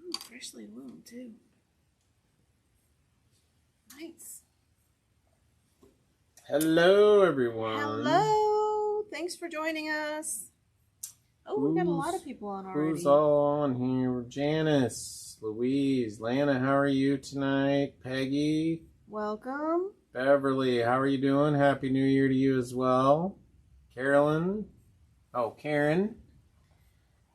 Ooh, freshly loomed too. Nice. Hello, everyone. Hello. Thanks for joining us. Oh, we got a lot of people on already. Who's all on here? Janice, Louise, Lana, how are you tonight? Peggy. Welcome. Beverly, how are you doing? Happy New Year to you as well. Carolyn. Oh, Karen.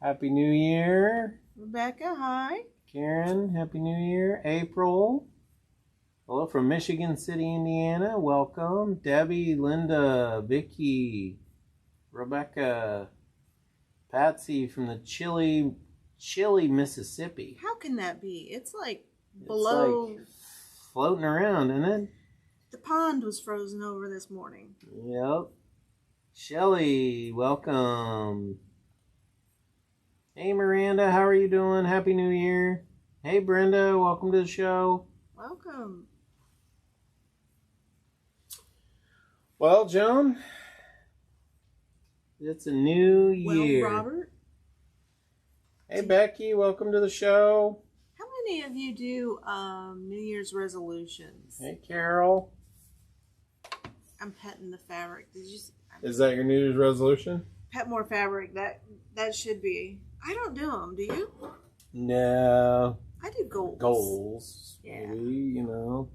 Happy New Year. Rebecca, hi. Karen, Happy New Year. April. Hello from Michigan City, Indiana. Welcome. Debbie, Linda, Vicky, Rebecca, Patsy from the chilly Mississippi. How can that be? It's like below. It's like floating around, isn't it? The pond was frozen over this morning. Yep. Shelly, welcome. Hey, Miranda, how are you doing? Happy New Year. Hey, Brenda, welcome to the show. Welcome. Well, Joan, it's a new year. Well, Robert. Hey, Becky, welcome to the show. How many of you do New Year's resolutions? Hey, Carol. I'm petting the fabric. Did you? Is that your New Year's resolution? Pet more fabric. That should be. I don't do them. Do you? No. I do goals. Goals. Yeah. Maybe, you know.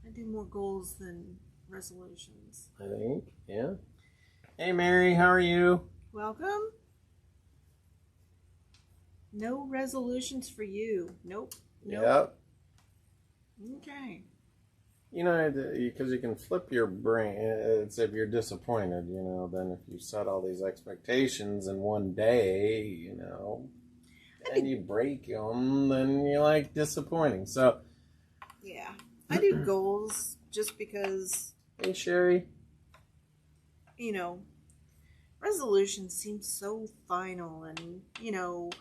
I do more goals than resolutions. I think, yeah. Hey, Mary, how are you? Welcome. No resolutions for you. Nope. Yep. Okay. You know, because you can flip your brain. It's if you're disappointed, you know, then if you set all these expectations in one day, you know, and you break them, then you're like disappointing. So, yeah. I do goals just because. Hey, Sherry. You know, resolutions seem so final, and you know,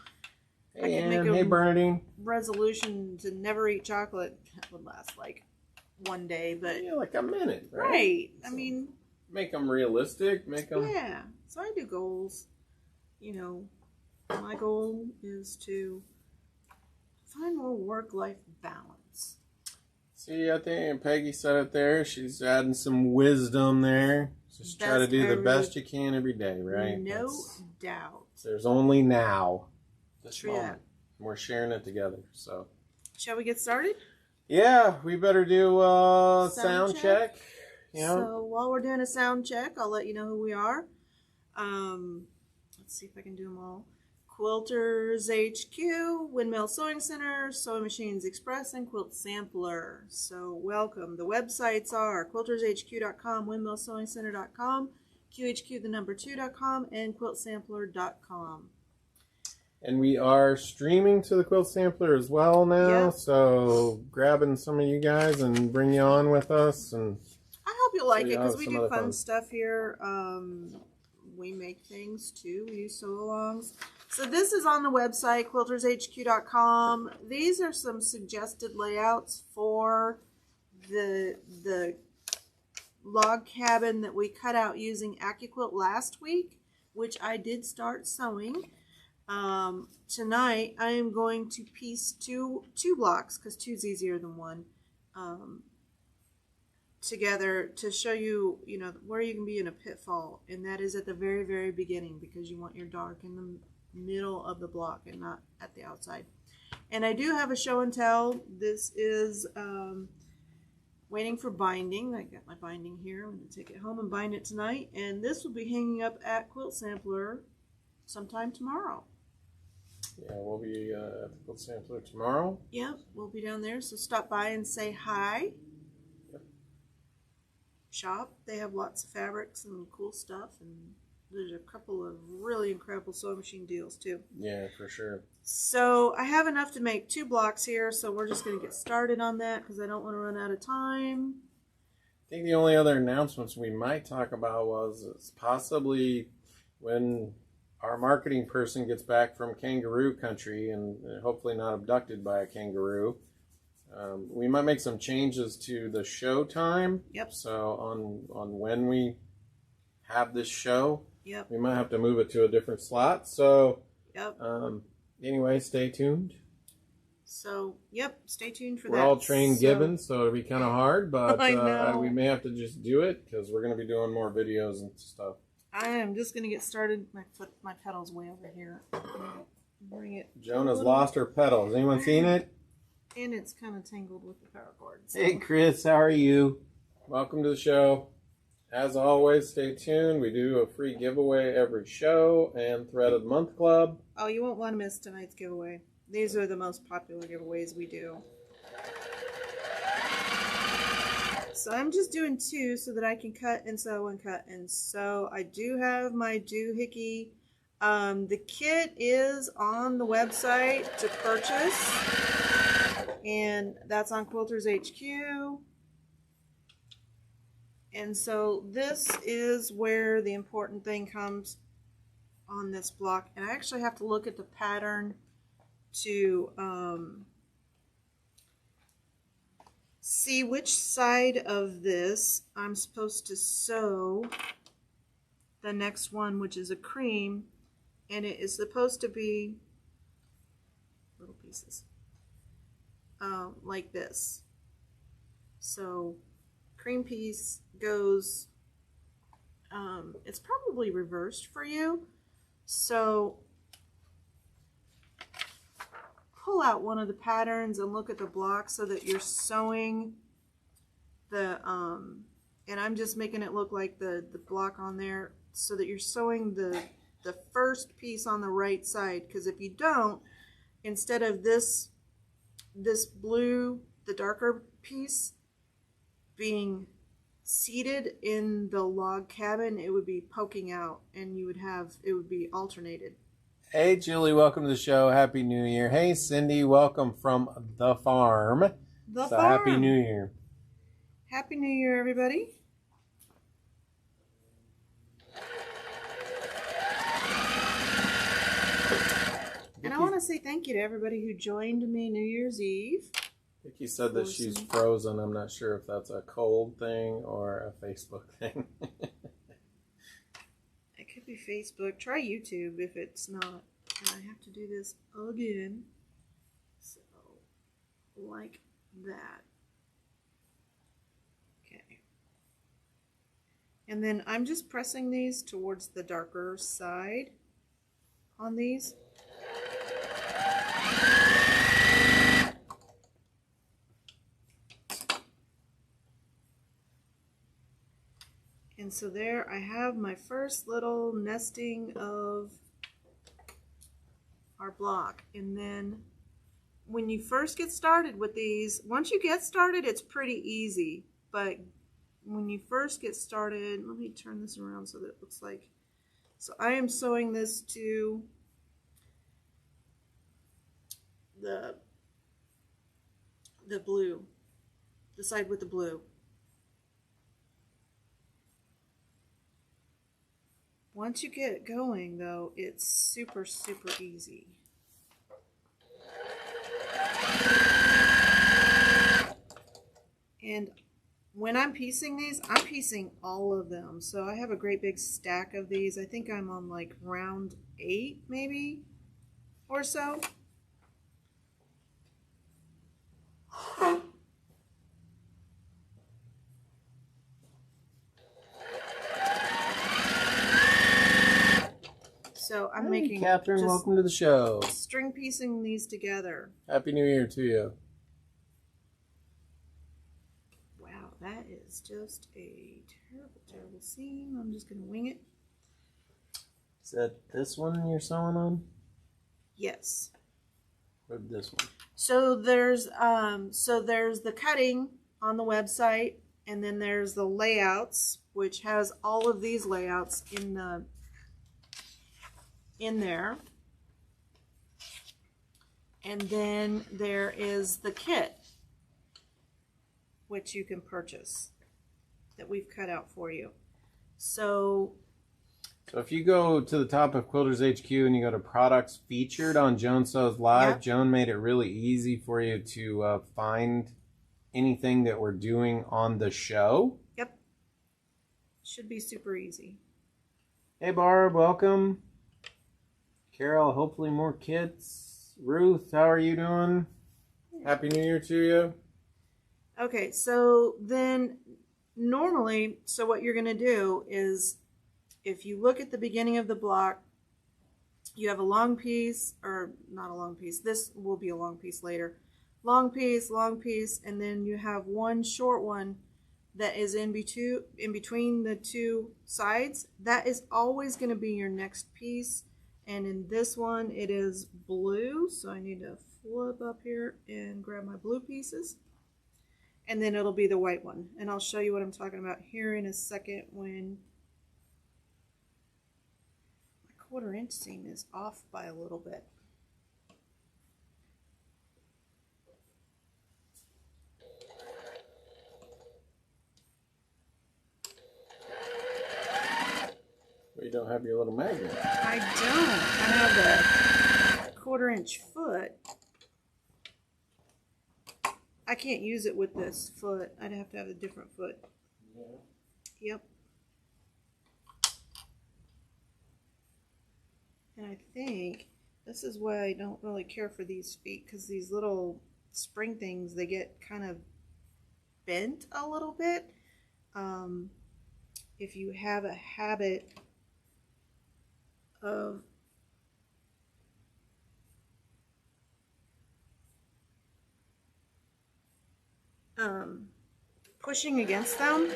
Hey, I could make a hey, Bernadine. resolution to never eat chocolate. That would last like one day, but Yeah, like a minute, right? Right. So I mean, make them realistic. Make them. Yeah. So I do goals. You know, my goal is to find more work-life balance. See, I think Peggy said it there. She's adding some wisdom there. Just try to do the best you can every day, right? No doubt. There's only now. This True moment. We're sharing it together. So, shall we get started? yeah, we better do sound check. Yeah. So while we're doing a sound check, I'll let you know who we are. Let's see if I can do them all. Quilters HQ, Windmill Sewing Center, Sewing Machines Express, and Quilt Sampler. So welcome. The websites are quiltershq.com, windmillsewingcenter.com, QHQ2.com, and quiltsampler.com. And we are streaming to the Quilt Sampler as well now. Yep. So grabbing some of you guys and bring you on with us. And I hope you like it because we some do fun stuff here. We make things too. We do sew-alongs. So this is on the website, quiltershq.com. These are some suggested layouts for the log cabin that we cut out using AccuQuilt last week, which I did start sewing. Tonight I am going to piece two blocks, because two is easier than one, together to show you, you know, where you can be in a pitfall, and that is at the very, very beginning, because you want your dark in the middle of the block and not at the outside. And I do have a show and tell. This is waiting for binding. I got my binding here. I'm going to take it home and bind it tonight, and this will be hanging up at Quilt Sampler sometime tomorrow. yeah, we'll be at the Quilt Sampler tomorrow. Yep, we'll be down there, so stop by and say hi. Yep. Shop. They have lots of fabrics and cool stuff, and there's a couple of really incredible sewing machine deals too. Yeah, for sure. So I have enough to make 2 blocks here, so we're just going to get started on that because I don't want to run out of time. I think the only other announcements we might talk about is possibly when our marketing person gets back from kangaroo country and hopefully not abducted by a kangaroo. We might make some changes to the show time. Yep. So on when we have this show, Yep. we might have to move it to a different slot. So Yep. Anyway, stay tuned. So, yep, stay tuned for We're that. all trained gibbons, so it'll be kind of hard, but I know. we may have to just do it because we're going to be doing more videos and stuff. I am just going to get started. My pedal's way over here. Bring it. Joan has lost her pedal. Has anyone seen it? And it's kind of tangled with the power cord. So. Hey, Chris, how are you? Welcome to the show. As always, stay tuned. We do a free giveaway every show and Thread of the Month Club. Oh, you won't want to miss tonight's giveaway. These are the most popular giveaways we do. So I'm just doing 2 so that I can cut and sew and cut and sew. I do have my doohickey. The kit is on the website to purchase, and that's on Quilters HQ. And so this is where the important thing comes on this block. And I actually have to look at the pattern to see which side of this I'm supposed to sew the next one, which is a cream, and it is supposed to be little pieces like this. So cream piece goes, it's probably reversed for you, so pull out one of the patterns and look at the block so that you're sewing the and I'm just making it look like the block on there so that you're sewing the first piece on the right side, because if you don't, instead of this blue, the darker piece being seated in the log cabin, it would be poking out and it would be alternated. Hey, Julie, welcome to the show. Happy New Year. Hey, Cindy, welcome from the farm. The farm. Happy New Year. Happy New Year, everybody. And I want to say thank you to everybody who joined me New Year's Eve. Vicky said that she's frozen. I'm not sure if that's a cold thing or a Facebook thing. It could be Facebook. Try YouTube if it's not. And I have to do this again. So, like that. Okay. And then I'm just pressing these towards the darker side on these. And so there I have my first little nesting of our block. And then when you first get started with these, once you get started, it's pretty easy. But when you first get started, let me turn this around so that it looks like, so I am sewing this to the blue, the side with the blue. Once you get it going, though, it's super, super easy. And when I'm piecing these, I'm piecing all of them. So I have a great big stack of these. I think I'm on like round 8 maybe or so. So I'm making Catherine, welcome to the show. String piecing these together. Happy New Year to you. Wow, that is just a terrible, terrible seam. I'm just going to wing it. Is that this one you're sewing on? Yes. Or this one? So there's the cutting on the website, and then there's the layouts, which has all of these layouts in there. And then there is the kit, which you can purchase, that we've cut out for you. So if you go to the top of Quilters HQ and you go to products featured on Joan Sews Live, yep. Joan made it really easy for you to find anything that we're doing on the show. Yep. Should be super easy. Hey Barb, welcome. Carol, hopefully more kits. Ruth, how are you doing? Happy New Year to you. Okay, so then normally, so what you're going to do is if you look at the beginning of the block, you have a long piece, or not a long piece, this will be a long piece later. Long piece, and then you have one short one that is in between the two sides. That is always going to be your next piece. And in this one, it is blue, so I need to flip up here and grab my blue pieces. And then it'll be the white one. And I'll show you what I'm talking about here in a second when my 1/4 inch seam is off by a little bit. You don't have your little magnet. I don't. I have a 1/4 inch foot. I can't use it with this foot. I'd have to have a different foot. Yeah. Yep. And I think this is why I don't really care for these feet, because these little spring things, they get kind of bent a little bit. If you have a habit of pushing against them,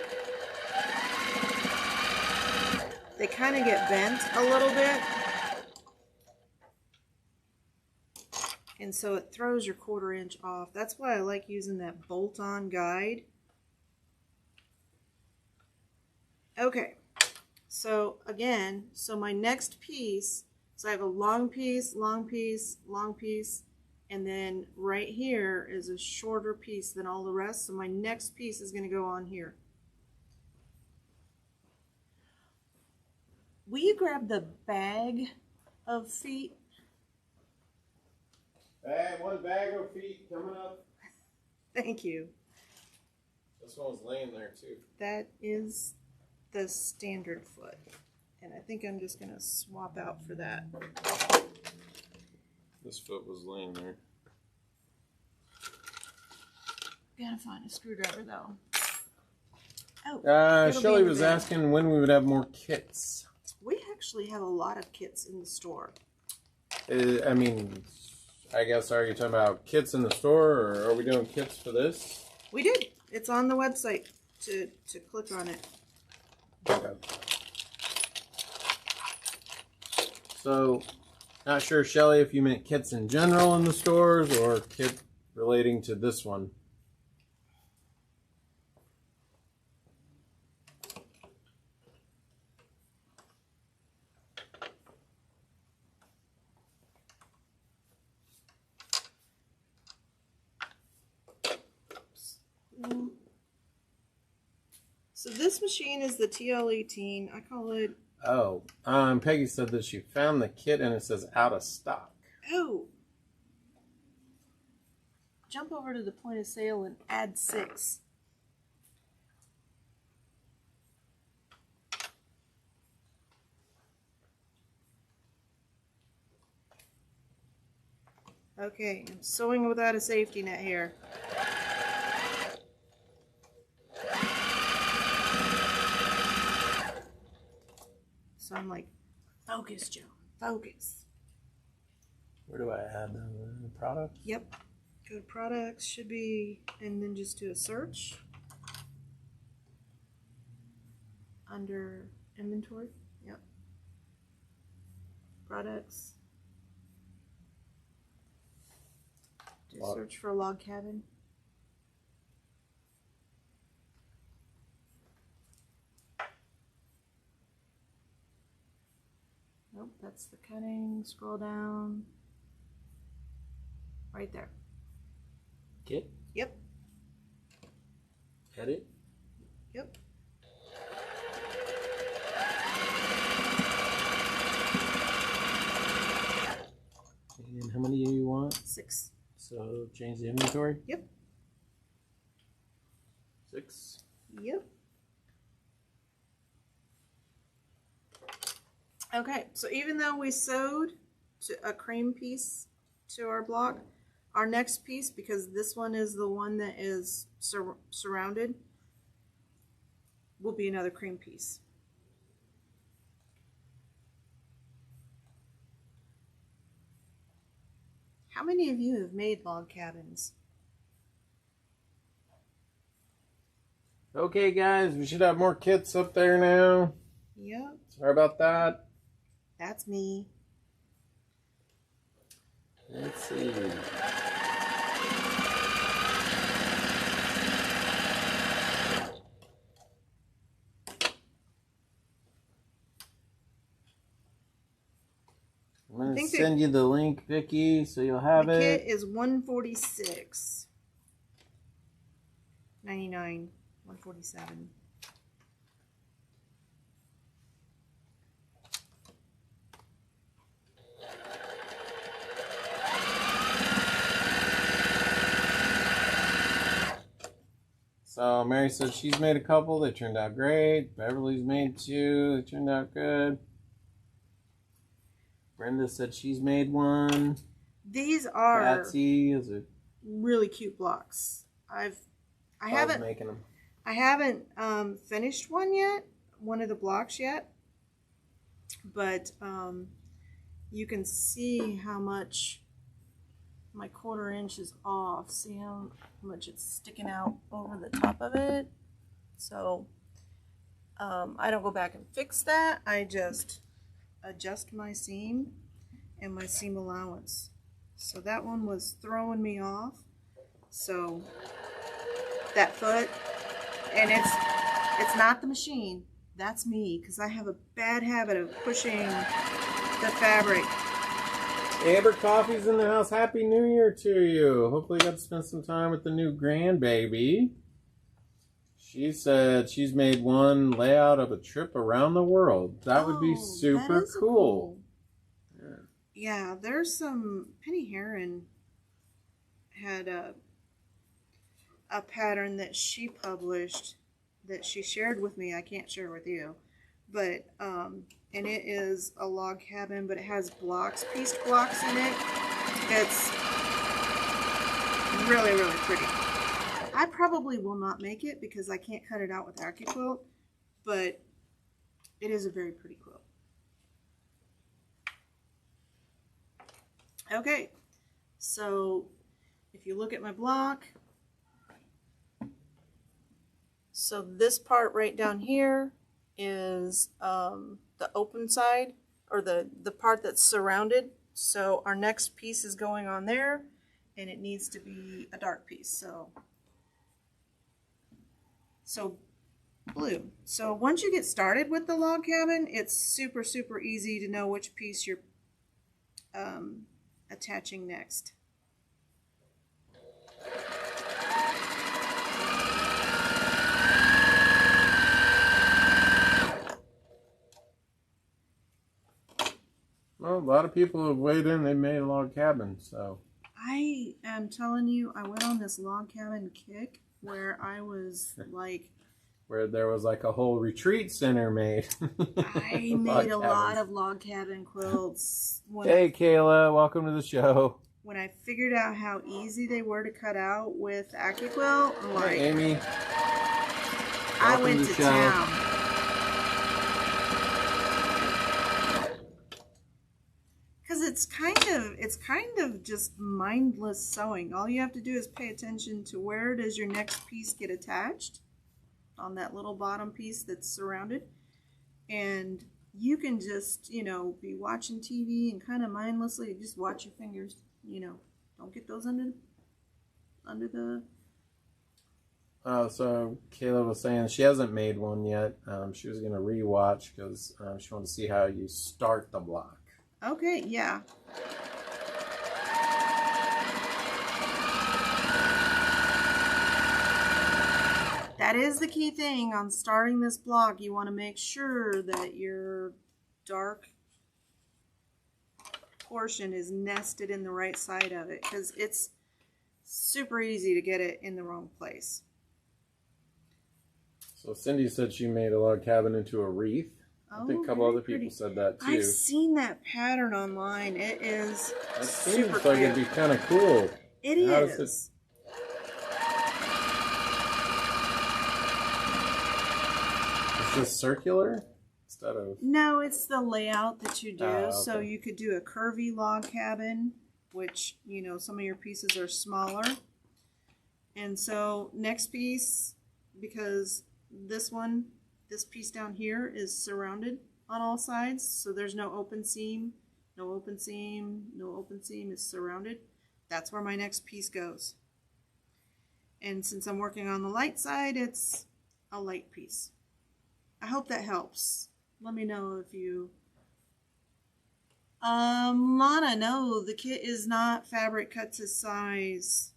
they kind of get bent a little bit, and so it throws your 1/4 inch off. That's why I like using that bolt-on guide. Okay, so again, so my next piece, so I have a long piece, long piece, long piece, and then right here is a shorter piece than all the rest. So my next piece is going to go on here. Will you grab the bag of feet? One bag of feet coming up. Thank you. This one's laying there too. That is the standard foot. And I think I'm just going to swap out for that. This foot was laying there. Gotta find a screwdriver though. Oh, Shelly was asking when we would have more kits. We actually have a lot of kits in the store. I mean, I guess, are you talking about kits in the store, or are we doing kits for this? We did. It's on the website to click on it. Okay. So, not sure, Shelly, if you meant kits in general in the stores or kit relating to this one. So this machine is the TL18. I call it... Oh, Peggy said that she found the kit and it says out of stock. Oh! Jump over to the point of sale and add 6. Okay, I'm sewing without a safety net here. So I'm like, focus, Joan, focus. Where do I add the product? Yep. Go to products, should be, and then just do a search. Under inventory, yep. Products. Do search for log cabin. Nope, that's the cutting. Scroll down. Right there. Kit? Yep. Edit? Yep. And how many do you want? 6. So change the inventory? Yep. 6. Yep. Okay, so even though we sewed to a cream piece to our block, Our next piece, because this one is the one that is surrounded, will be another cream piece. How many of you have made log cabins? Okay, guys, we should have more kits up there now. Yep. Sorry about that. That's me. Let's see. I'm going to send you the link, Vicki, so you'll have it. The kit is $146.99, $147. So Mary said she's made a couple. They turned out great. Beverly's made 2. They turned out good. Brenda said she's made 1. These are Patsy is a really cute blocks. I haven't making them. I haven't finished one yet, one of the blocks yet, but you can see how much my 1/4 inch is off. See how much it's sticking out over the top of it? So I don't go back and fix that. I just adjust my seam and my seam allowance. So that one was throwing me off. So that foot, and it's not the machine, that's me, because I have a bad habit of pushing the fabric. Amber Coffee's in the house. Happy New Year to you. Hopefully you got to spend some time with the new grandbaby. She said she's made 1 layout of a trip around the world. That would be super cool. Yeah, there's some, Penny Heron had a pattern that she published that she shared with me. I can't share with you, but and it is a log cabin, but it has blocks, pieced blocks in it. It's really, really pretty. I probably will not make it because I can't cut it out with AccuQuilt, but it is a very pretty quilt. Okay, so if you look at my block, so this part right down here is the open side, or the part that's surrounded. So our next piece is going on there, and it needs to be a dark piece. So blue. So once you get started with the log cabin, it's super, super easy to know which piece you're attaching next. Well, a lot of people have weighed in. They made a log cabin, so. I am telling you, I went on this log cabin kick where I was like... Where there was like a whole retreat center made. I made a lot of log cabin quilts. Hey, Kayla, welcome to the show. When I figured out how easy they were to cut out with AccuQuilt, I'm like... Hey, Amy. I went to town. Because it's kind of just mindless sewing. All you have to do is pay attention to where does your next piece get attached on that little bottom piece that's surrounded, and you can just, you know, be watching TV and kind of mindlessly just watch your fingers, you know, don't get those under the... So Kayla was saying she hasn't made one yet. She was going to rewatch because she wanted to see how you start the block. Okay, yeah. That is the key thing on starting this block. You want to make sure that your dark portion is nested in the right side of it, because it's super easy to get it in the wrong place. So Cindy said she made a log cabin into a wreath. I think a couple other people said that too. I've seen that pattern online. It is It super seems like it'd be kind of cool. It How is. does it's just circular instead of. No, it's the layout that you do. Okay. So you could do a curvy log cabin, which, you know, some of your pieces are smaller. And so next piece, because this piece down here is surrounded on all sides. So there's no open seam, no open seam, no open seam, is surrounded. That's where my next piece goes. And since I'm working on the light side, it's a light piece. I hope that helps. Let me know if you... Lana, no, the kit is not fabric cut to size.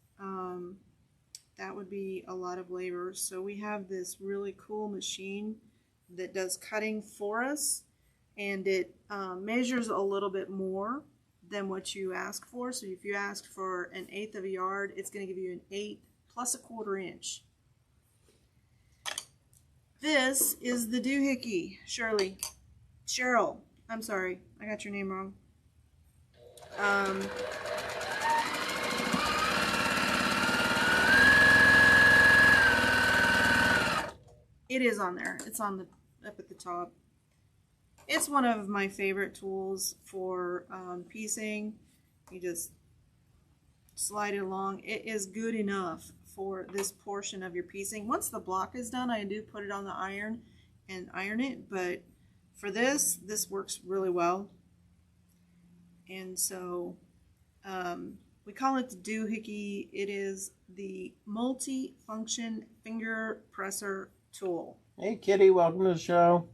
That would be a lot of labor. So we have this really cool machine that does cutting for us, and it measures a little bit more than what you ask for. So if you ask for 1/8 of a yard, it's going to give you 1/8 plus 1/4 inch. This is the doohickey, Cheryl. I'm sorry, I got your name wrong. It is on there. It's on the up at the top. It's one of my favorite tools for piecing. You just slide it along. It is good enough for this portion of your piecing. Once the block is done, I do put it on the iron and iron it, but for this works really well. And so we call it the doohickey. It is the multi-function finger presser tool. Hey Kitty, welcome to the show.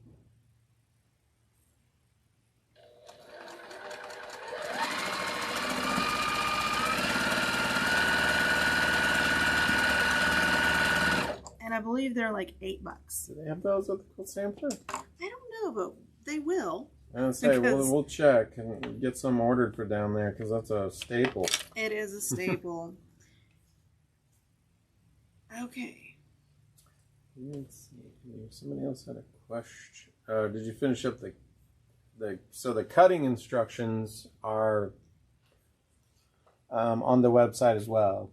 And I believe they're like $8. Do they have those at the Quilt Sampler? I don't know, but they will. I would say Because- we'll check and get some ordered for down there because that's a staple. It is a staple. Okay. Let's see. Somebody else had a question. Did you finish up so the cutting instructions are on the website as well.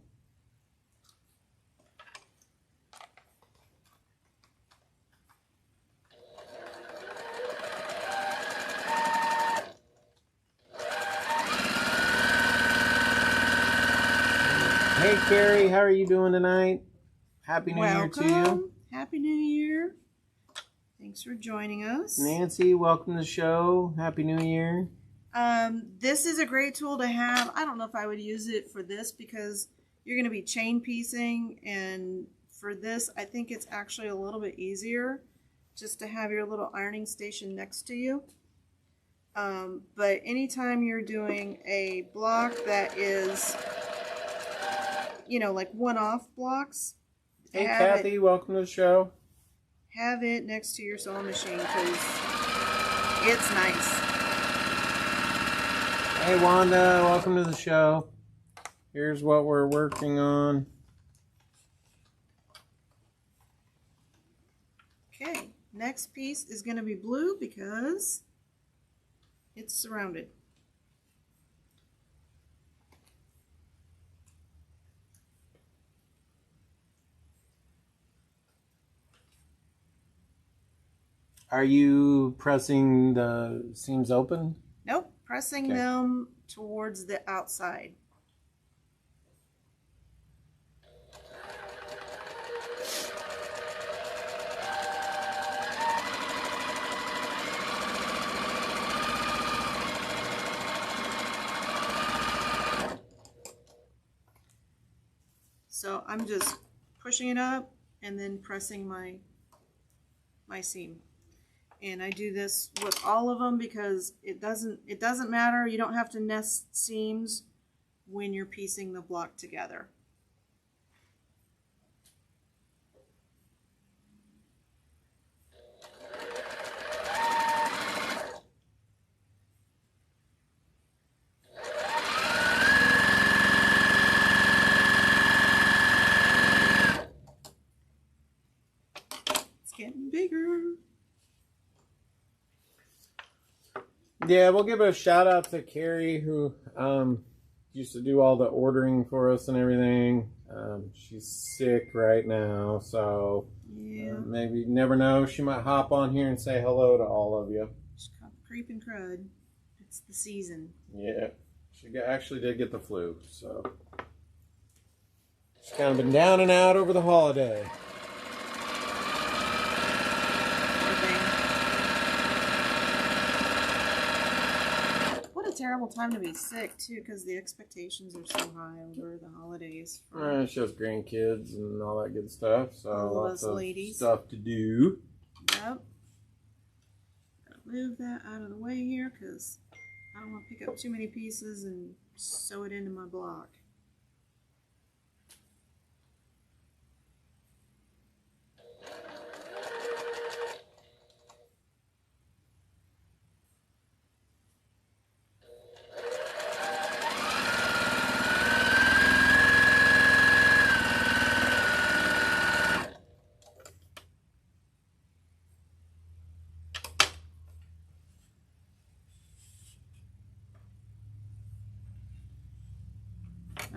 Hey Carrie, how are you doing tonight? Happy New Year to you. Happy New Year. Thanks for joining us. Nancy, welcome to the show. Happy New Year. This is a great tool to have. I don't know if I would use it for this because you're going to be chain piecing, and for this I think it's actually a little bit easier just to have your little ironing station next to you. But anytime you're doing a block that is, you know, like one-off blocks. Hey Kathy, welcome to the show. Have it next to your sewing machine because it's nice. Hey Wanda, welcome to the show. Here's what we're working on. Okay, next piece is going to be blue because it's surrounded. Are you pressing the seams open? Nope, pressing them towards the outside. So I'm just pushing it up and then pressing my seam. And I do this with all of them because it doesn't matter. You don't have to nest seams when you're piecing the block together. It's getting bigger. Yeah, we'll give a shout out to Carrie who used to do all the ordering for us and everything. She's sick right now, so maybe, never know, she might hop on here and say hello to all of you. She's called creeping crud. It's the season. Yeah, she actually did get the flu, so she's kind of been down and out over the holiday. What a terrible time to be sick too, because the expectations are so high over the holidays. She has grandkids and all that good stuff, so lots of ladies. Stuff to do. Yep. Gotta move that out of the way here because I don't want to pick up too many pieces and sew it into my block.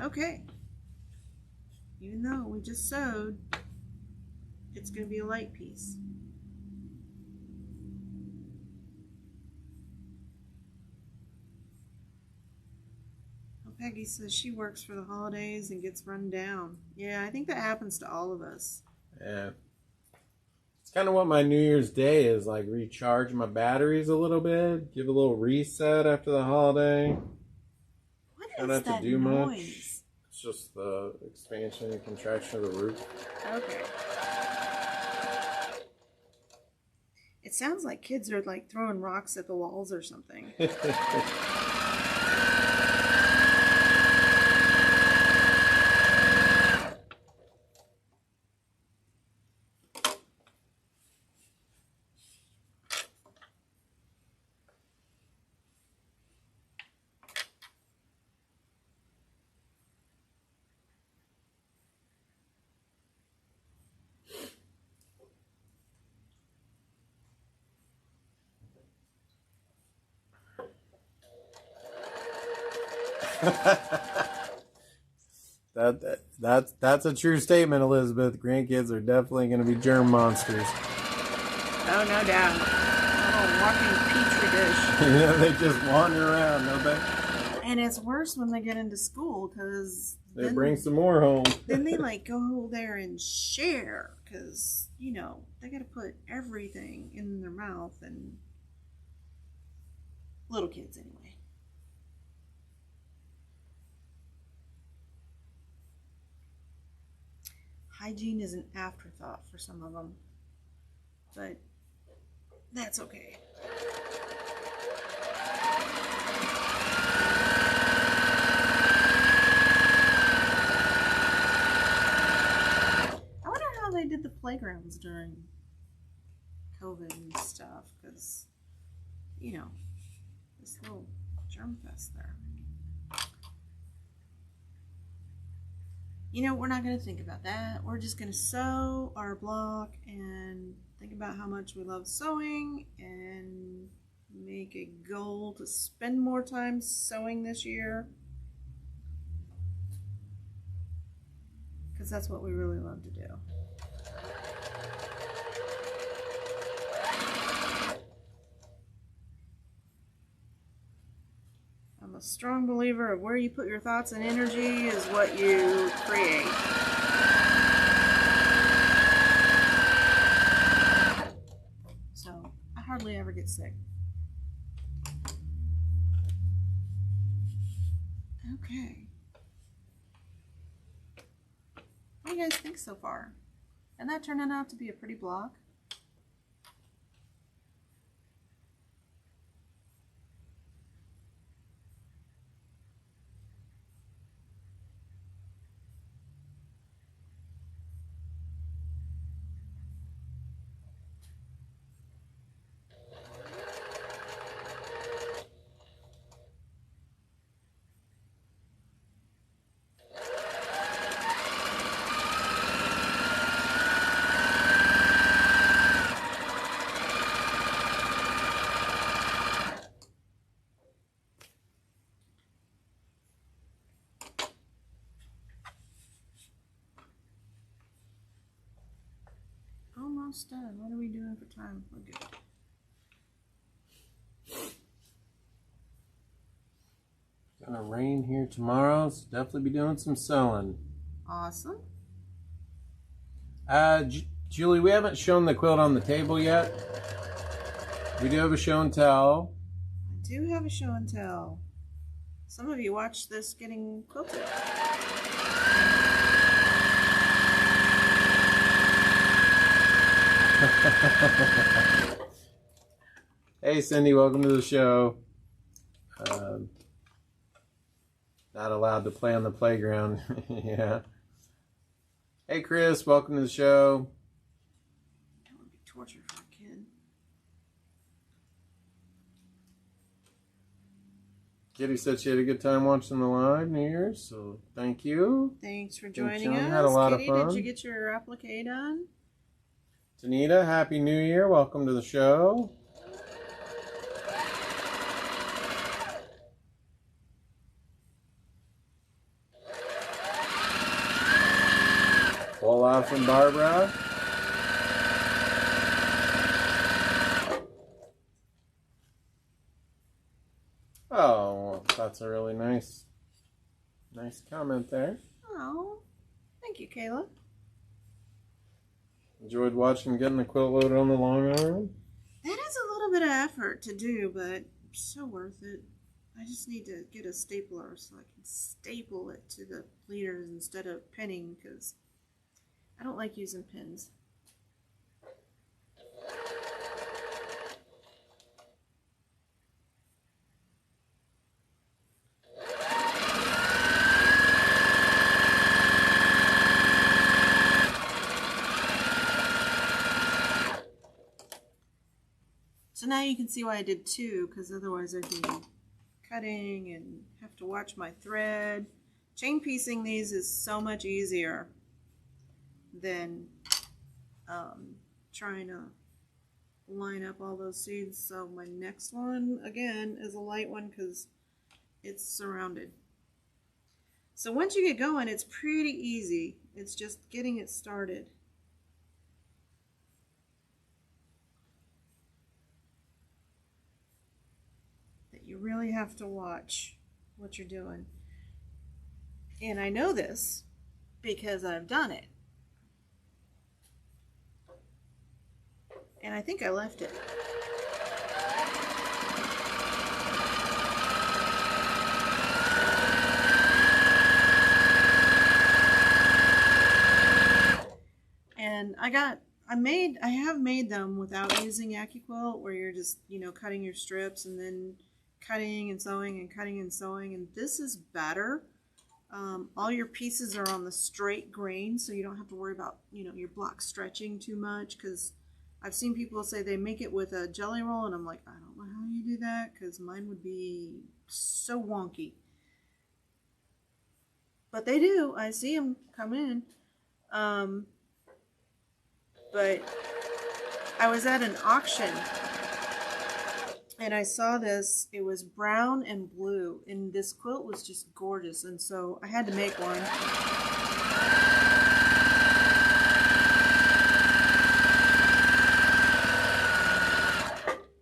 Okay, even though we just sewed, it's going to be a light piece. Well, Peggy says she works for the holidays and gets run down. Yeah, I think that happens to all of us. Yeah. It's kind of what my New Year's Day is, like recharge my batteries a little bit, give a little reset after the holiday. Try not to do much. It's just the expansion and contraction of the roof. Okay. It sounds like kids are like throwing rocks at the walls or something. That's a true statement, Elizabeth. Grandkids are definitely going to be germ monsters. Oh, no doubt. Oh, walking petri dish. Yeah, they just wander around, don't they? And it's worse when they get into school because they bring some more home. Then they like go there and share because you know they got to put everything in their mouth, and little kids anyway. Hygiene is an afterthought for some of them, but that's okay. I wonder how they did the playgrounds during COVID and stuff, because, you know, this little germ fest there. You know, we're not going to think about that. We're just going to sew our block and think about how much we love sewing and make a goal to spend more time sewing this year. Because that's what we really love to do. I'm a strong believer of where you put your thoughts and energy is what you create. So, I hardly ever get sick. Okay. What do you guys think so far? And that turning out to be a pretty block. almost done. What are we doing for time? We're good. Gonna rain here tomorrow, so definitely be doing some sewing. Awesome. Julie, we haven't shown the quilt on the table yet. We do have a show and tell. I do have a show and tell. Some of you watched this getting quilted. Hey Cindy, welcome to the show. Not allowed to play on the playground. Yeah. Hey Chris, welcome to the show. That would be torture for a kid. Kitty said she had a good time watching the live New Year's, so thank you. Thanks for joining Joan us. had a lot of Kitty, fun. did you get your applique done? Tanita, Happy New Year. Welcome to the show. Olaf and Barbara. Oh, well, that's a really nice comment there. Oh, thank you, Kayla. Enjoyed watching getting the quilt loaded on the long arm. That is a little bit of effort to do, but so worth it. I just need to get a stapler so I can staple it to the pleaters instead of pinning, because I don't like using pins. So now you can see why I did two, because otherwise I'd be cutting and have to watch my thread. Chain piecing these is so much easier than trying to line up all those seeds. So my next one, again, is a light one because it's surrounded. So once you get going, it's pretty easy. It's just getting it started. You really have to watch what you're doing. And I know this because I've done it. And I think I left it. And I have made them without using AccuQuilt, where you're just, cutting your strips and then cutting and sewing and cutting and sewing, and this is better. All your pieces are on the straight grain, so you don't have to worry about your block stretching too much, because I've seen people say they make it with a jelly roll, and I'm like, I don't know how you do that, because mine would be so wonky. But they do. I see them come in. But I was at an auction and I saw this. It was brown and blue, and this quilt was just gorgeous, and so I had to make one.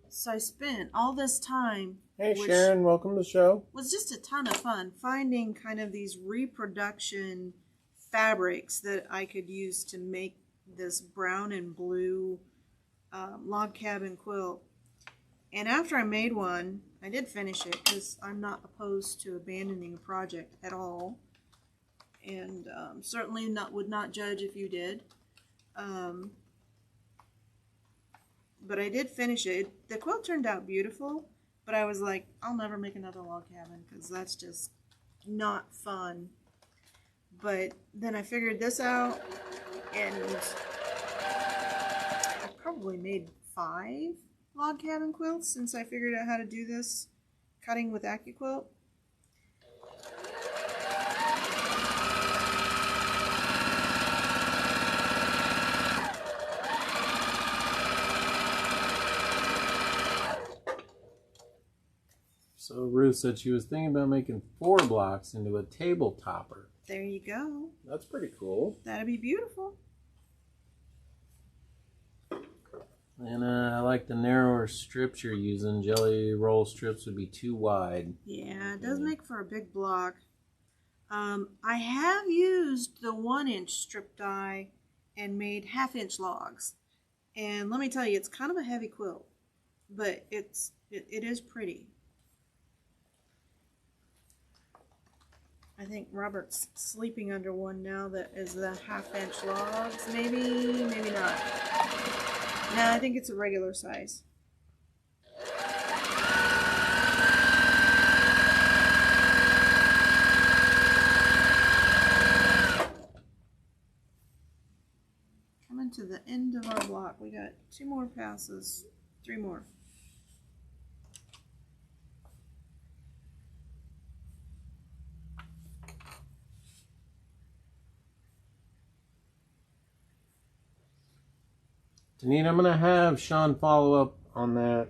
So I spent all this time. Hey Sharon, welcome to the show. Was just a ton of fun finding kind of these reproduction fabrics that I could use to make this brown and blue log cabin quilt. And after I made one, I did finish it because I'm not opposed to abandoning a project at all, and certainly would not judge if you did. But I did finish it. The quilt turned out beautiful, but I was like, I'll never make another log cabin because that's just not fun. But then I figured this out, and I probably made 5 log cabin quilts since I figured out how to do this cutting with AccuQuilt. So Ruth said she was thinking about making 4 blocks into a table topper. There you go. That's pretty cool. That'd be beautiful. And I like the narrower strips you're using. Jelly roll strips would be too wide. Yeah, it does make for a big block. I have used the 1-inch strip die and made 1/2-inch logs. And let me tell you, it's kind of a heavy quilt, but it is pretty. I think Robert's sleeping under one now that is the 1/2-inch logs. Maybe, maybe not. No, I think it's a regular size. Coming to the end of our block. We got 2 more passes, 3 more. Denise, I'm going to have Sean follow up on that.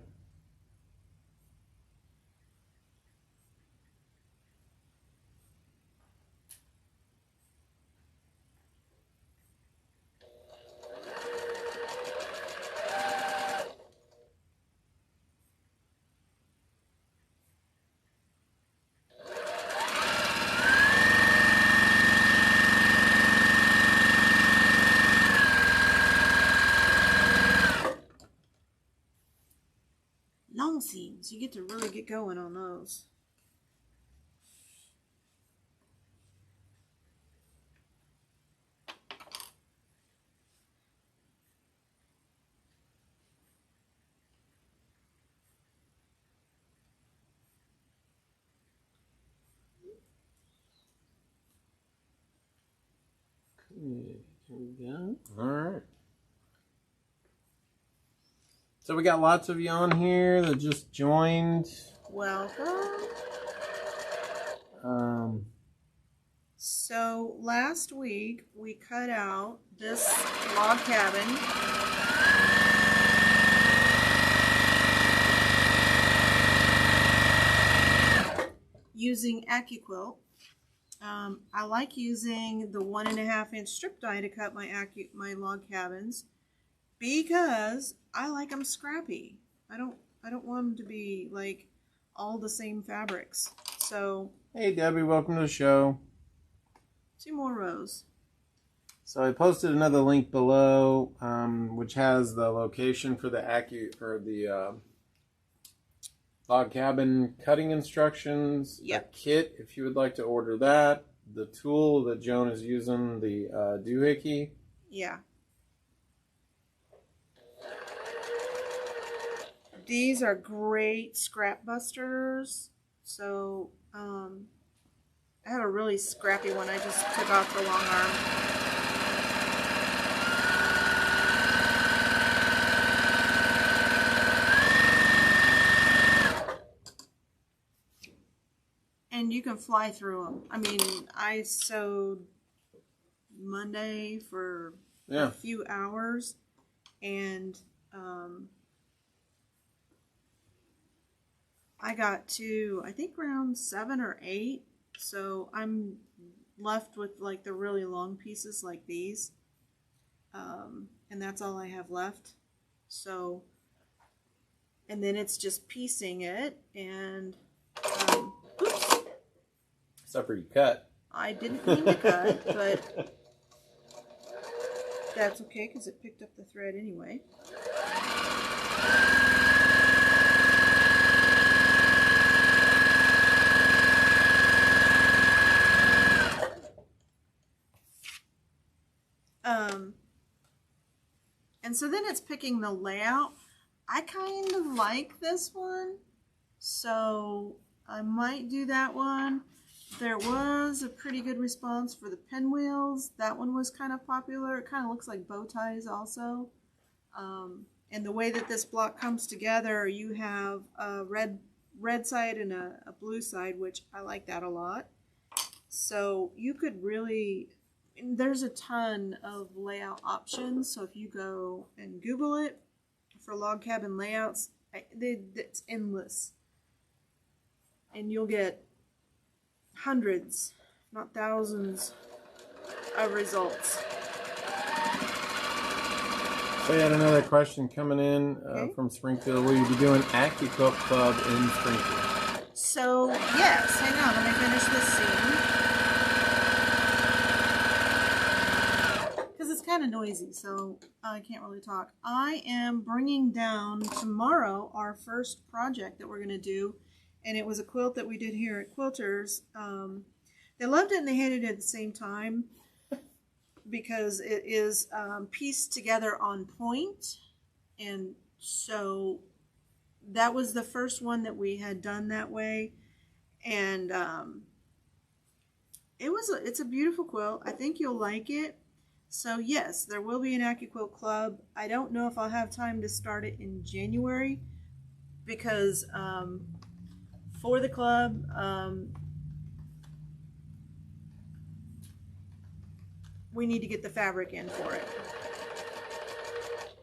Long seams. You get to really get going on those. Here we go. All right. So we got lots of you on here that just joined. Welcome. So last week we cut out this log cabin. Using AccuQuilt. I like using the 1.5-inch strip die to cut my log cabins because I like them scrappy. I don't want them to be like all the same fabrics. So Hey Debbie, welcome to the show. 2 more rows. So I posted another link below, which has the location for the log cabin cutting instructions. Yep. A kit, if you would like to order that. The tool that Joan is using, the doohickey. Yeah. These are great scrap busters. So I have a really scrappy one. I just took off the long arm. And you can fly through them. I mean, I sewed Monday for a few hours, and I got to, I think, round 7 or 8. So I'm left with like the really long pieces like these, and that's all I have left. So, and then it's just piecing it, and oops. Except for you cut. I didn't mean to cut, but that's okay because it picked up the thread anyway. And so then it's picking the layout. I kind of like this one, so I might do that one. There was a pretty good response for the pinwheels. That one was kind of popular. It kind of looks like bow ties also. And the way that this block comes together, you have a red side and a blue side, which I like that a lot. So you could really, there's a ton of layout options. So if you go and Google it for log cabin layouts, it's endless. And you'll get hundreds, not thousands, of results. We had another question coming in Okay. from Springfield. Will you be doing AccuQuilt Club in Springfield? So, yes, hang on, let me finish this scene. Because it's kind of noisy, so I can't really talk. I am bringing down tomorrow our first project that we're going to do, and it was a quilt that we did here at Quilters. They loved it and they hated it at the same time because it is pieced together on point, and so that was the first one that we had done that way, and it's a beautiful quilt. I think you'll like it. So yes, there will be an AccuQuilt Club. I don't know if I'll have time to start it in January because for the club, we need to get the fabric in for it.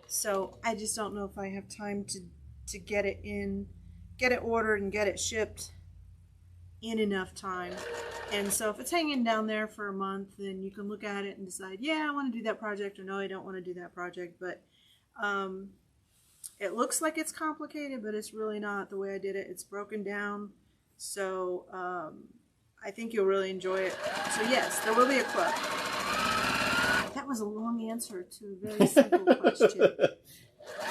So I just don't know if I have time to get it in, get it ordered and get it shipped in enough time. And so if it's hanging down there for a month, then you can look at it and decide, yeah, I want to do that project, or no, I don't want to do that project. But it looks like it's complicated, but it's really not the way I did it. It's broken down. So I think you'll really enjoy it. So yes, there will be a club. That was a long answer to a very simple question.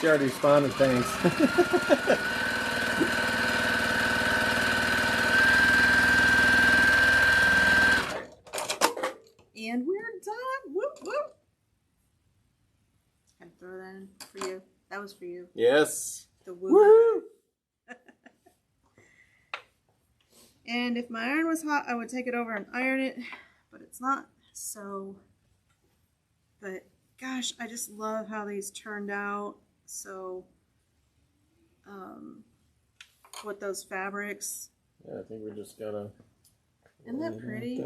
She already responded, thanks. And we're done. Whoop, whoop. Can I throw that in for you? That was for you. Yes. The woo. And if my iron was hot, I would take it over and iron it, but it's not. So, but gosh, I just love how these turned out. So, with those fabrics. Yeah, I think we just gotta. Isn't that pretty?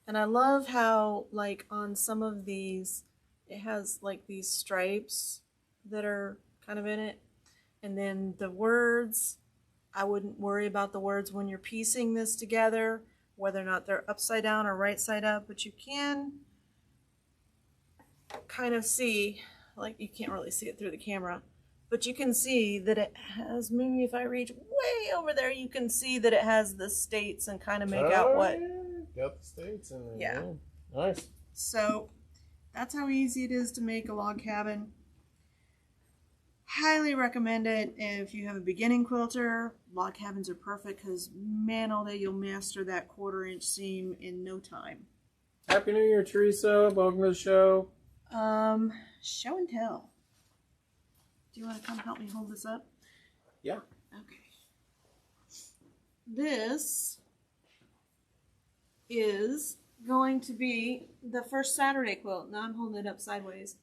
And I love how, like, on some of these, it has like these stripes that are kind of in it. And then the words, I wouldn't worry about the words when you're piecing this together, whether or not they're upside down or right side up, but you can kind of see, like, you can't really see it through the camera, but you can see that it has, maybe if I reach way over there, you can see that it has the states and kind of make out what. Yeah. Got the states in there. Yeah. Nice. So that's how easy it is to make a log cabin. Highly recommend it if you have a beginning quilter. Log cabins are perfect because, man, all day you'll master that 1/4 inch seam in no time. Happy New Year, Teresa. Welcome to the show. Show and tell. Do you want to come help me hold this up? Yeah. Okay. This is going to be the first Saturday quilt. Now I'm holding it up sideways.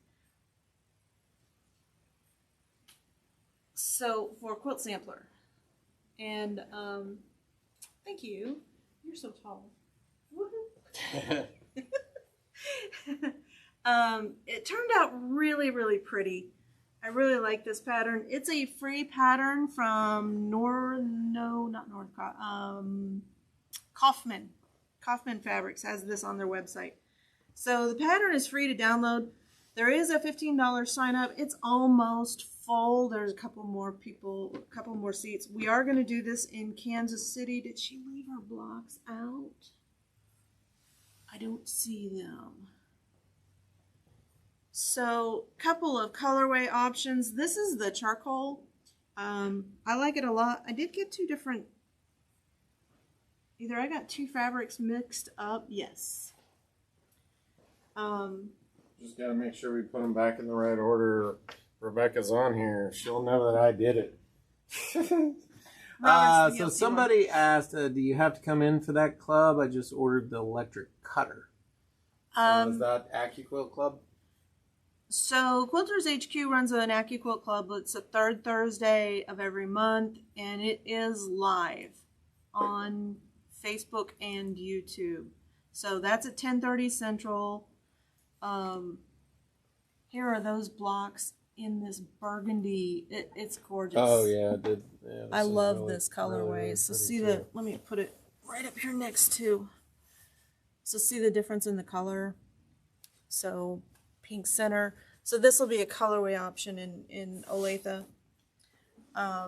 So for Quilt Sampler. And thank you. You're so tall. It turned out really, really pretty. I really like this pattern. It's a free pattern from Kaufman. Kaufman Fabrics has this on their website. So the pattern is free to download. There is a $15 sign up. It's almost full. There's a couple more people, a couple more seats. We are going to do this in Kansas City. Did she leave her blocks out? I don't see them. So, couple of colorway options. This is the charcoal. I like it a lot. I did get two different, either I got two fabrics mixed up. Yes. Just gotta make sure we put them back in the right order. Rebecca's on here. She'll know that I did it. So somebody asked, do you have to come in for that club? I just ordered the electric cutter. Is that AccuQuilt Club? So Quilters HQ runs an AccuQuilt Club. It's the third Thursday of every month, and it is live on Facebook and YouTube. So that's at 10:30 Central. Here are those blocks in this burgundy. It's gorgeous. Oh yeah, it did. Yeah, I love this colorway. So see the, let me put it right up here next to. So see the difference in the color? So pink center. So this will be a colorway option in Olathe. Yeah, I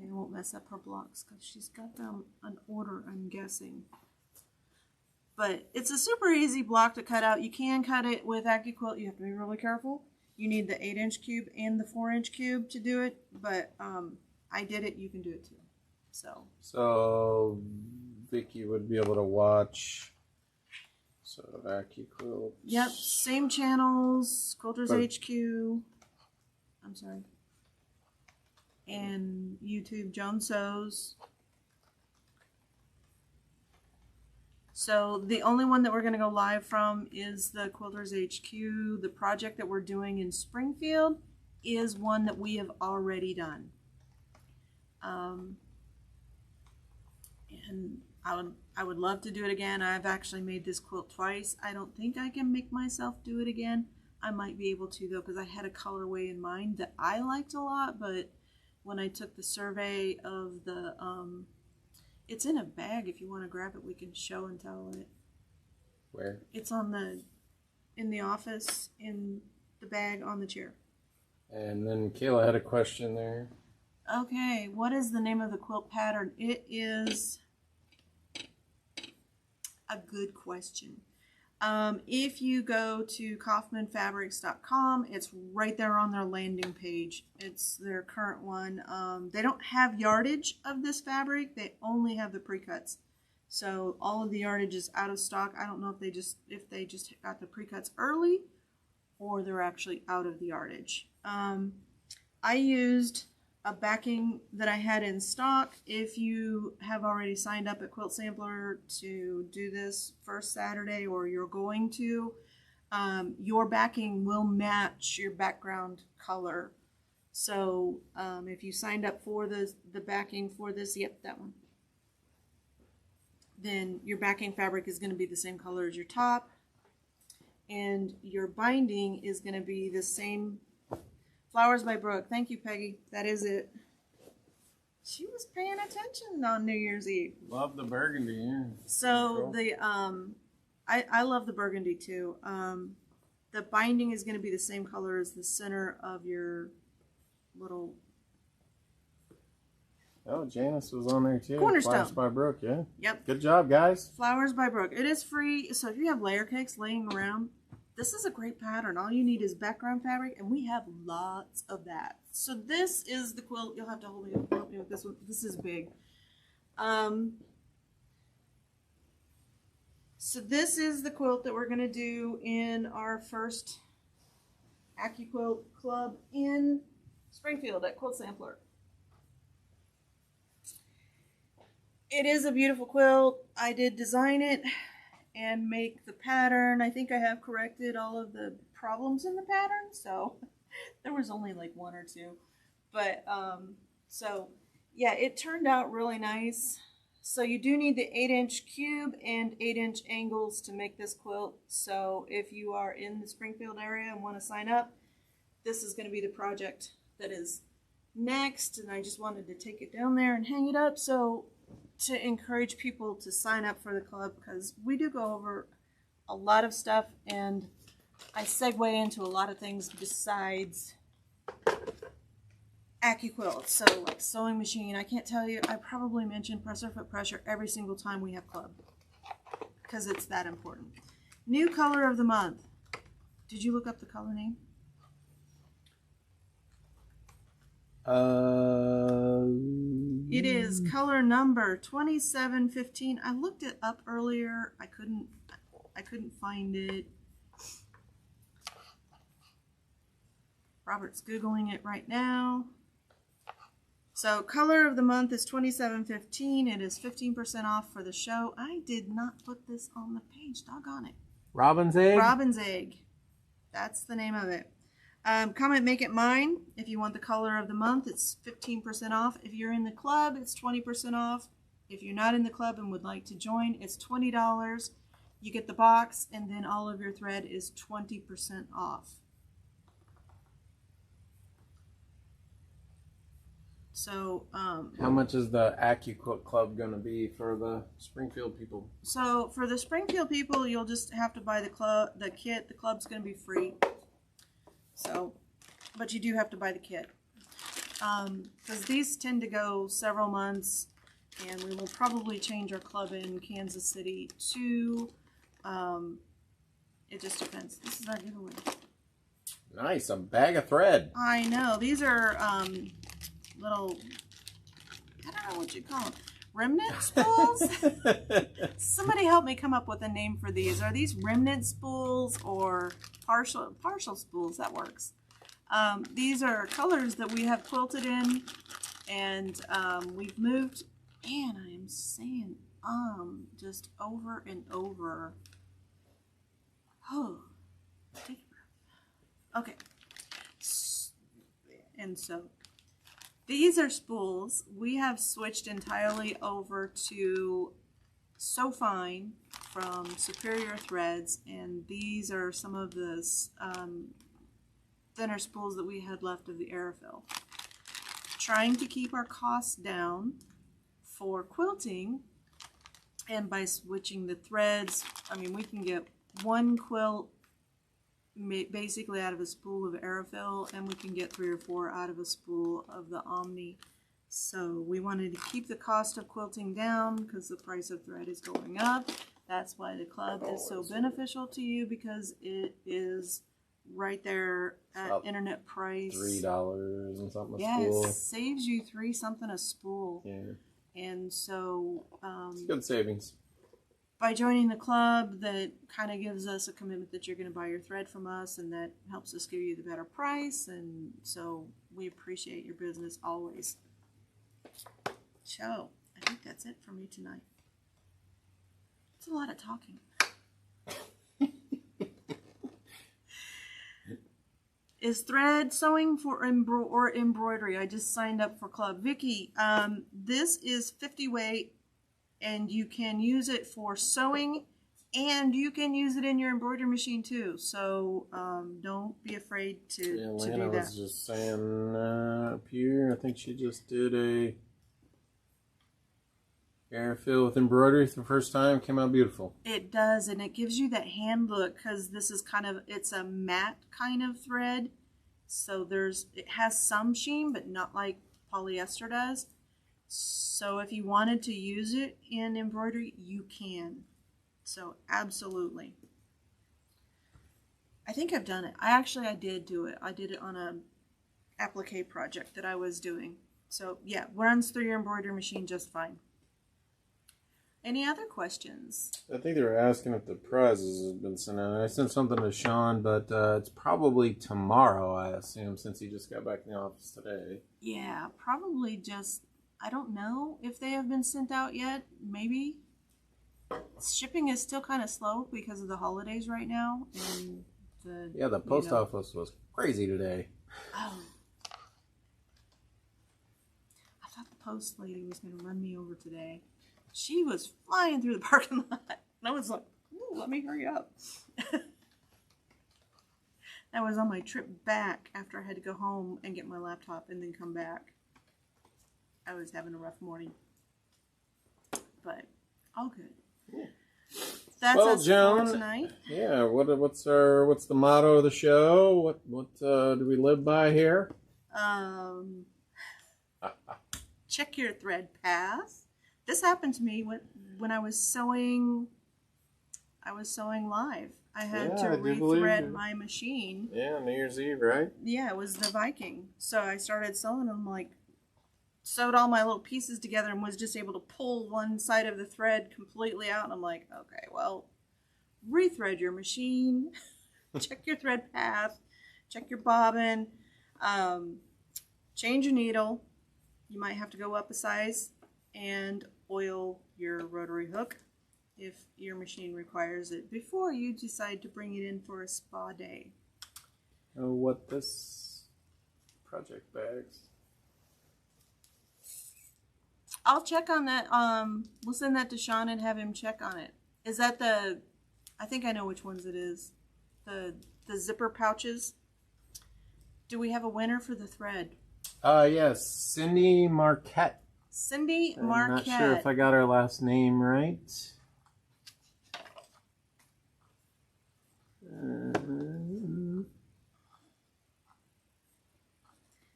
won't mess up her blocks because she's got them on order, I'm guessing. But it's a super easy block to cut out. You can cut it with AccuQuilt. You have to be really careful. You need the 8-inch cube and the 4-inch cube to do it. But I did it. You can do it too. So Vicky would be able to watch. So AccuQuilt. Yep, same channels. Quilters HQ. I'm sorry. And YouTube, Joan Sews. So the only one that we're going to go live from is the Quilters HQ. The project that we're doing in Springfield is one that we have already done. And I would love to do it again. I've actually made this quilt twice. I don't think I can make myself do it again. I might be able to though, because I had a colorway in mind that I liked a lot, but when I took the survey of the, it's in a bag. If you want to grab it, we can show and tell it. Where? It's in the office, in the bag on the chair. And then Kayla had a question there. Okay, what is the name of the quilt pattern? It is a good question. If you go to kaufmanfabrics.com, it's right there on their landing page. It's their current one. They don't have yardage of this fabric. They only have the pre-cuts. So all of the yardage is out of stock. I don't know if they just got the pre-cuts early or they're actually out of the yardage. I used a backing that I had in stock. If you have already signed up at Quilt Sampler to do this first Saturday, or you're going to, your backing will match your background color. So if you signed up for the backing for this, yep, that one, then your backing fabric is going to be the same color as your top, and your binding is going to be the same. Flowers by Brooke. Thank you, Peggy. That is it. She was paying attention on New Year's Eve. Love the burgundy, yeah. So the I love the burgundy too. The binding is going to be the same color as the center of your little. Oh, Janice was on there too. Cornerstone. Flowers by Brooke, yeah. Yep. Good job, guys. Flowers by Brooke. It is free. So if you have layer cakes laying around, this is a great pattern. All you need is background fabric, and we have lots of that. So this is the quilt. You'll have to help me with this one. This is big. So this is the quilt that we're going to do in our first AccuQuilt Club in Springfield at Quilt Sampler. It is a beautiful quilt. I did design it and make the pattern. I think I have corrected all of the problems in the pattern, so there was only like one or two. But so yeah, it turned out really nice. So you do need the 8-inch cube and 8-inch angles to make this quilt. So if you are in the Springfield area and want to sign up, this is going to be the project that is next. And I just wanted to take it down there and hang it up, so to encourage people to sign up for the club, because we do go over a lot of stuff and I segue into a lot of things besides AccuQuilt. So like sewing machine, I can't tell you, I probably mention presser foot pressure every single time we have club because it's that important. New color of the month. Did you look up the color name? It is color number 2715. I looked it up earlier. I couldn't find it. Robert's Googling it right now. So color of the month is 2715. It is 15% off for the show. I did not put this on the page. Doggone it. Robin's Egg? Robin's Egg. That's the name of it. Comment Make It Mine. If you want the color of the month, it's 15% off. If you're in the club, it's 20% off. If you're not in the club and would like to join, it's $20. You get the box, and then all of your thread is 20% off. So, How much is the AccuQuilt Club going to be for the Springfield people? so for the Springfield people, you'll just have to buy the kit. The club's going to be free. So, but you do have to buy the kit. Because these tend to go several months, and we will probably change our club in Kansas City to, it just depends. This is our giveaway. Nice, a bag of thread. I know. These are little, I don't know what you call them. Remnant spools? Somebody help me come up with a name for these. Are these remnant spools or partial spools? That works. These are colors that we have quilted in, and we've moved, and I am saying just over and over. Oh, take a breath. Okay. And so these are spools. We have switched entirely over to So Fine from Superior Threads, and these are some of the thinner spools that we had left of the Aerofill. Trying to keep our costs down for quilting, and by switching the threads, I mean, we can get one quilt basically out of a spool of Aerofill, and we can get 3 or 4 out of a spool of the Omni. So we wanted to keep the cost of quilting down because the price of thread is going up. That's why the club is so beneficial to you, because it is right there at internet price. $3 and something a yes, spool. saves you 3 something a spool. Yeah. And so It's good savings. By joining the club, that kind of gives us a commitment that you're going to buy your thread from us, and that helps us give you the better price, and so we appreciate your business always. So, I think that's it for me tonight. It's a lot of talking. Is thread sewing for or embroidery? I just signed up for club. Vicky, this is 50 weight, and you can use it for sewing, and you can use it in your embroidery machine too. So don't be afraid to do that. Lana was just saying up here, I think she just did a Aerofill with embroidery for the first time. Came out beautiful. It does, and it gives you that hand look, because this is it's a matte kind of thread. So it has some sheen, but not like polyester does. So if you wanted to use it in embroidery, you can. So absolutely. I think I've done it. I did do it. I did it on a applique project that I was doing. So yeah, runs through your embroidery machine just fine. Any other questions? I think they were asking if the prizes have been sent out. I sent something to Sean, but it's probably tomorrow, I assume, since he just got back in the office today. Yeah, probably just, I don't know if they have been sent out yet. Maybe. Shipping is still kind of slow because of the holidays right now. And the post office was crazy today. Oh. I thought the post lady was going to run me over today. She was flying through the parking lot. And I was like, ooh, let me hurry up. That was on my trip back after I had to go home and get my laptop and then come back. I was having a rough morning. But all good. Yeah. That's well, us Joan, for tonight. Yeah, what's the motto of the show? What do we live by here? Check your thread path. This happened to me when I was sewing. I was sewing live. I had to rethread my machine. Yeah, New Year's Eve, right? Yeah, it was the Viking. So I started sewing, and sewed all my little pieces together, and was just able to pull one side of the thread completely out. And I'm like, okay, well, rethread your machine, check your thread path, check your bobbin, change your needle. You might have to go up a size, and oil your rotary hook if your machine requires it before you decide to bring it in for a spa day. Oh, what this project bags? I'll check on that. We'll send that to Sean and have him check on it. Is that I think I know which ones it is. The zipper pouches. Do we have a winner for the thread? Yes, Cindy Marquette. Cindy I'm Marquette. not sure if I got her last name right.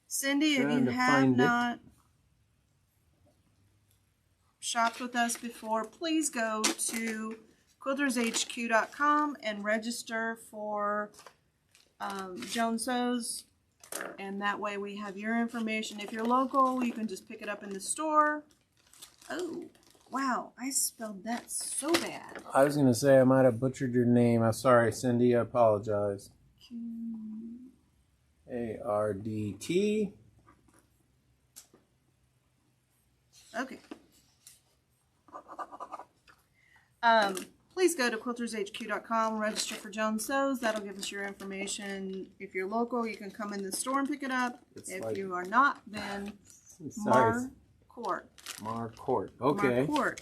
Cindy, if you Trying to have find it. not shopped with us before, please go to quiltershq.com and register for Joan Sews, and that way we have your information. If you're local, you can just pick it up in the store. Oh, wow, I spelled that so bad. I was going to say I might have butchered your name. I'm sorry, Cindy. I apologize. ARDT. Okay. Please go to quiltershq.com, register for Joan Sews. That'll give us your information. If you're local, you can come in the store and pick it up. If you are not, then Marquardt. Marquardt. Okay. Marquardt.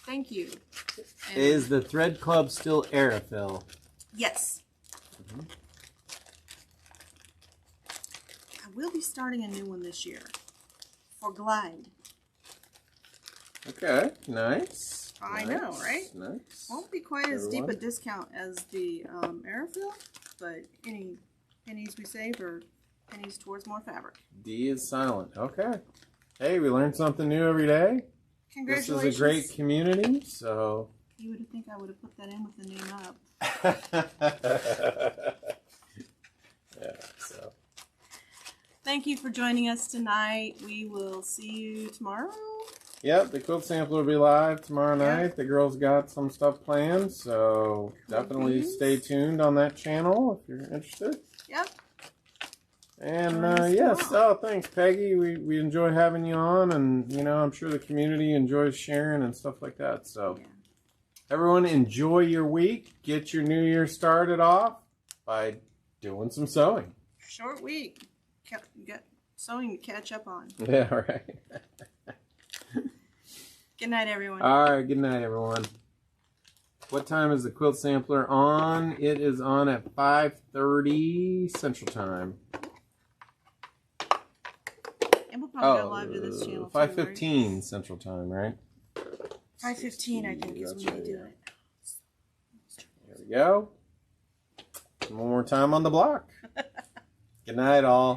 Thank you. And Is the Thread Club still Aerofill? yes. I will be starting a new one this year for Glide. Okay, nice. I know, right? Nice. Won't be quite as deep a Everyone. discount as the Aerofill, but any pennies we save are pennies towards more fabric. D is silent. Okay. Hey, we learn something new every day. This Congratulations. is a great community, so. You would think I would have put that in with the name up. Yeah, so. Thank you for joining us tonight. We will see you tomorrow. Yep, the quilt sampler will be live tomorrow Yeah. night. The girls got some stuff planned, so definitely beans. stay tuned on that channel if you're interested. Yep. And Join us yes, tomorrow. thanks, Peggy. We enjoy having you on, and I'm sure the community enjoys sharing and stuff like that. So, Yeah. everyone, enjoy your week. Get your new year started off by doing some sewing. Short week. Got sewing to catch up on. Yeah, right. Good night, everyone. All right, good night, everyone. What time is the quilt sampler on? It is on at 5:30 Central Time. And we'll probably go live to this channel too, 5:15 right? Central Time, right? 5:15, I think, is when we do it. There we go. One more time on the block. Good night, all.